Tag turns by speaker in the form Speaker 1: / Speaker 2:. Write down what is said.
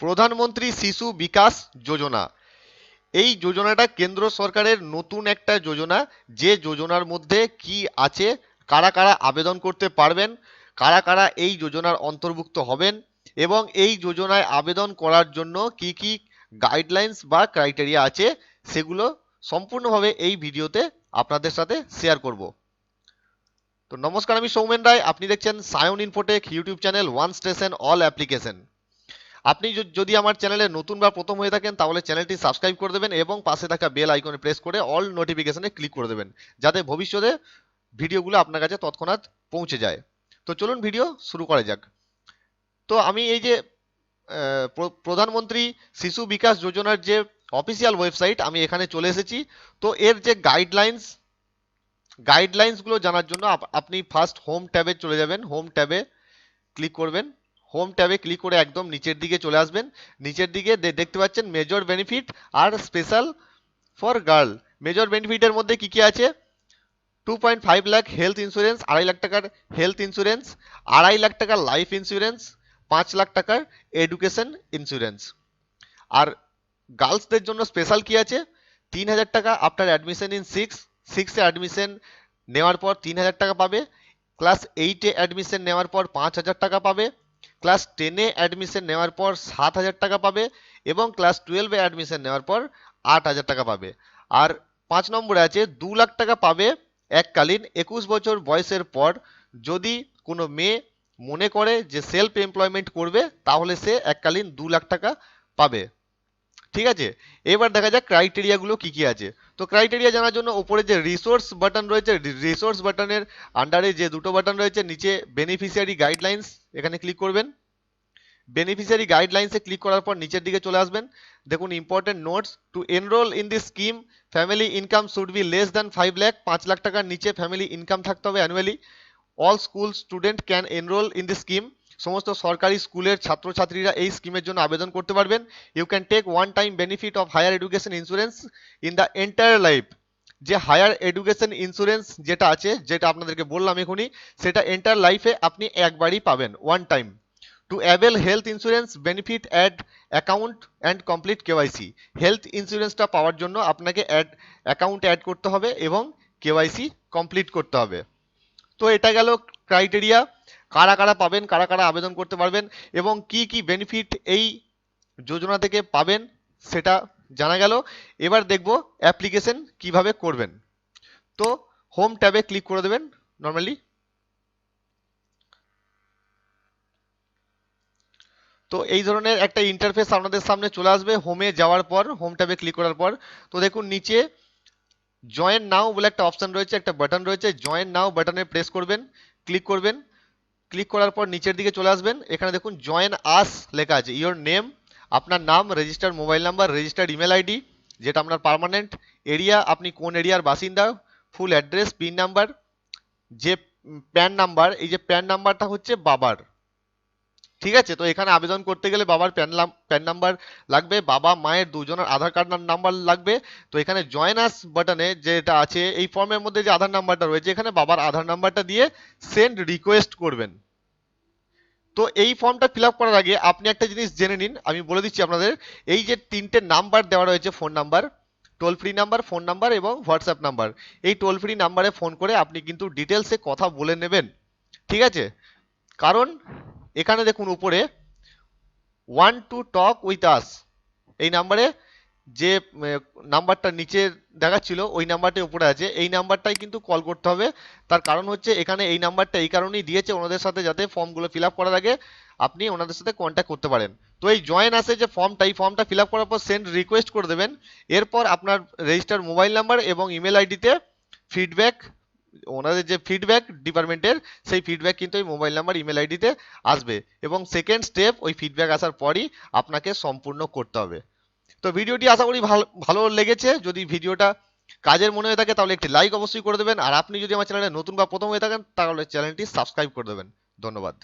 Speaker 1: প্রধানমন্ত্রী শিশু বিকাশ যোজনা। এই যোজনাটা কেন্দ্র সরকারের নতুন একটা যোজনা, যে যোজনার মধ্যে কি আছে, কারা কারা আবেদন করতে পারবেন, কারা কারা এই যোজনার অন্তর্ভুক্ত হবেন, এবং এই যোজনায় আবেদন করার জন্য কি কি গাইডলাইন্স বা ক্রাইটেরিয়া আছে, সেগুলো সম্পূর্ণভাবে এই ভিডিওতে আপনাদের সাথে শেয়ার করব। তো নমস্কার, আমি সৌমেন রায়, আপনি দেখছেন Sayan Infotech YouTube channel, one station all application. আপনি যদি আমার চ্যানেলে নতুন বা প্রথম হয়ে থাকেন তাহলে চ্যানেলটি সাবস্ক্রাইব করে দেবেন এবং পাশে থাকা বেল আইকনে প্রেস করে অল নোটিফিকেশনে ক্লিক করে দেবেন, যাতে ভবিষ্যতে ভিডিওগুলো আপনার কাছে তৎক্ষণাৎ পৌঁছে যায়। তো চলুন ভিডিও শুরু করা যাক। তো আমি এই যে প্রধানমন্ত্রী শিশু বিকাশ যোজনার যে অফিসিয়াল ওয়েবসাইট, আমি এখানে চলে এসেছি। তো এর যে গাইডলাইন্সগুলো জানার জন্য আপনি ফার্স্ট হোম ট্যাবে চলে যাবেন। হোম ট্যাবে ক্লিক করবেন। হোম ট্যাবে ক্লিক করে একদম নিচের দিকে চলে আসবেন। নিচের দিকে দেখতে পাচ্ছেন মেজর বেনিফিট আর স্পেশাল ফর গার্ল। মেজর বেনিফিটের মধ্যে কি কি আছে? 2.5 লাখ হেলথ ইন্স্যুরেন্স, 2.5 লাখ টাকার হেলথ ইন্স্যুরেন্স, 2.5 লাখ টাকার লাইফ ইন্স্যুরেন্স, 5 লাখ টাকার এডুকেশন ইন্স্যুরেন্স। আর গার্লসদের জন্য স্পেশাল কি আছে? 3,000 টাকা আফটার অ্যাডমিশন ইন 6 অ্যাডমিশন নেওয়ার পর 3,000 টাকা পাবে। ক্লাস 8-এ অ্যাডমিশন নেওয়ার পর 5,000 টাকা পাবে। ক্লাস 10-এ অ্যাডমিশন নেওয়ার পর 7,000 টাকা পাবে এবং ক্লাস 12-এ অ্যাডমিশন নেওয়ার পর 8,000 টাকা পাবে। আর 5 নম্বরে আছে 2 লাখ টাকা পাবে এককালীন 21 বছর বয়সের পর, যদি কোনো মেয়ে মনে করে যে সেলফ এমপ্লয়মেন্ট করবে তাহলে সে এককালীন 2 লাখ টাকা পাবে। ঠিক আছে, এবার দেখা যাক ক্রাইটেরিয়াগুলো কি কি আছে। তো ক্রাইটেরিয়া জানার জন্য উপরে যে রিসোর্স বাটন রয়েছে, রিসোর্স বাটনের আন্ডারে যে দুটো বাটন রয়েছে, নিচে বেনিফিশিয়ারি গাইডলাইন্স, এখানে ক্লিক করবেন। বেনিফিশিয়ারি গাইডলাইন্সে ক্লিক করার পর নিচের দিকে চলে আসবেন। দেখুন important notes, to enrol in this scheme family income should be less than 5 lakh. 5 lakh টাকার নিচে ফ্যামিলি ইনকাম থাকতে হবে annually. All school student can enrol in this scheme. সমস্ত সরকারি স্কুলের ছাত্রছাত্রীরা এই স্কিমের জন্য আবেদন করতে পারবেন। You can take one time benefit of higher education insurance in the entire life. যে হায়ার এডুকেশন ইন্স্যুরেন্স যেটা আছে, যেটা আপনাদেরকে বললাম এখনই, সেটা এন্টায়ার লাইফে আপনি একবারই পাবেন, one time. To avail health insurance benefit add account and complete KYC. Health ইন্স্যুরেন্সটা পাওয়ার জন্য আপনাকে অ্যাকাউন্ট অ্যাড করতে হবে এবং কেওয়াইসি কমপ্লিট করতে হবে। তো এটা গেল ক্রাইটেরিয়া, কারা কারা পাবেন, কারা কারা আবেদন করতে পারবেন এবং কি কি বেনিফিট এই যোজনা থেকে পাবেন সেটা জানা গেল। এবার দেখব অ্যাপ্লিকেশন কিভাবে করবেন। তো হোম ট্যাবে ক্লিক করে দেবেন নর্মালি। তো এই ধরনের একটা ইন্টারফেস আপনাদের সামনে চলে আসবে হোমে যাওয়ার পর, হোম ট্যাবে ক্লিক করার পর। তো দেখুন নিচে জয়েন নাও বলে একটা অপশন রয়েছে, একটা বাটন রয়েছে, জয়েন নাও বাটনে প্রেস করবেন, ক্লিক করবেন। ক্লিক করার পর নিচের দিকে চলে আসবেন। এখানে দেখুন জয়েন আস লেখা আছে। ইওর নেম, আপনার নাম, registered mobile number, registered email ID, যেটা আপনার পার্মানেন্ট এরিয়া, আপনি কোন এরিয়ার বাসিন্দা, ফুল অ্যাড্রেস, পিন নাম্বার, যে প্যান নাম্বার, এই যে প্যান নাম্বারটা হচ্ছে বাবার। ঠিক আছে, তো এখানে আবেদন করতে গেলে বাবার প্যান নাম্বার লাগবে, বাবা মায়ের দুজনের আধার কার্ড নাম্বার লাগবে। তো এখানে জয়েন আস বাটনে যেটা আছে, এই ফর্মের মধ্যে যে আধার নাম্বারটা রয়েছে, এখানে বাবার আধার নাম্বারটা দিয়ে সেন্ড রিকোয়েস্ট করবেন। তো এই ফর্মটা ফিল আপ করার আগে আপনি একটা জিনিস জেনে নিন, আমি বলে দিচ্ছি আপনাদের। এই যে 3টে নাম্বার দেওয়া রয়েছে, phone number, toll free number, phone number এবং হোয়াটসঅ্যাপ নাম্বার, এই টোল ফ্রি নাম্বারে ফোন করে আপনি কিন্তু ডিটেলসে কথা বলে নেবেন। ঠিক আছে, কারণ এখানে দেখুন উপরে one to talk with us, এই নাম্বারে যে নাম্বারটা নিচে দেখাচ্ছিল ওই নাম্বারটা উপরে আছে, এই নাম্বারটাই কিন্তু কল করতে হবে। তার কারণ হচ্ছে এখানে এই নাম্বারটা এই কারণেই দিয়েছে ওনাদের সাথে, যাতে ফর্মগুলো ফিল আপ করার আগে আপনি ওনাদের সাথে কন্ট্যাক্ট করতে পারেন। তো এই জয়েন আসে যে ফর্মটা, এই ফর্মটা ফিল আপ করার পর সেন্ড রিকোয়েস্ট করে দেবেন। এরপর আপনার রেজিস্টার্ড মোবাইল নাম্বার এবং ইমেল আইডিতে ফিডব্যাক, ওনাদের যে ফিডব্যাক ডিপার্টমেন্টের, সেই ফিডব্যাক কিন্তু ওই মোবাইল নাম্বার ইমেল আইডিতে আসবে এবং সেকেন্ড স্টেপ ওই ফিডব্যাক আসার পরই আপনাকে সম্পূর্ণ করতে হবে। তো ভিডিওটি আশা করি ভালো লেগেছে। যদি ভিডিওটা কাজের মনে হয়ে থাকে তাহলে একটি লাইক অবশ্যই করে দেবেন, আর আপনি যদি আমার চ্যানেলে নতুন বা প্রথম হয়ে থাকেন তাহলে চ্যানেলটি সাবস্ক্রাইব করে দেবেন। ধন্যবাদ।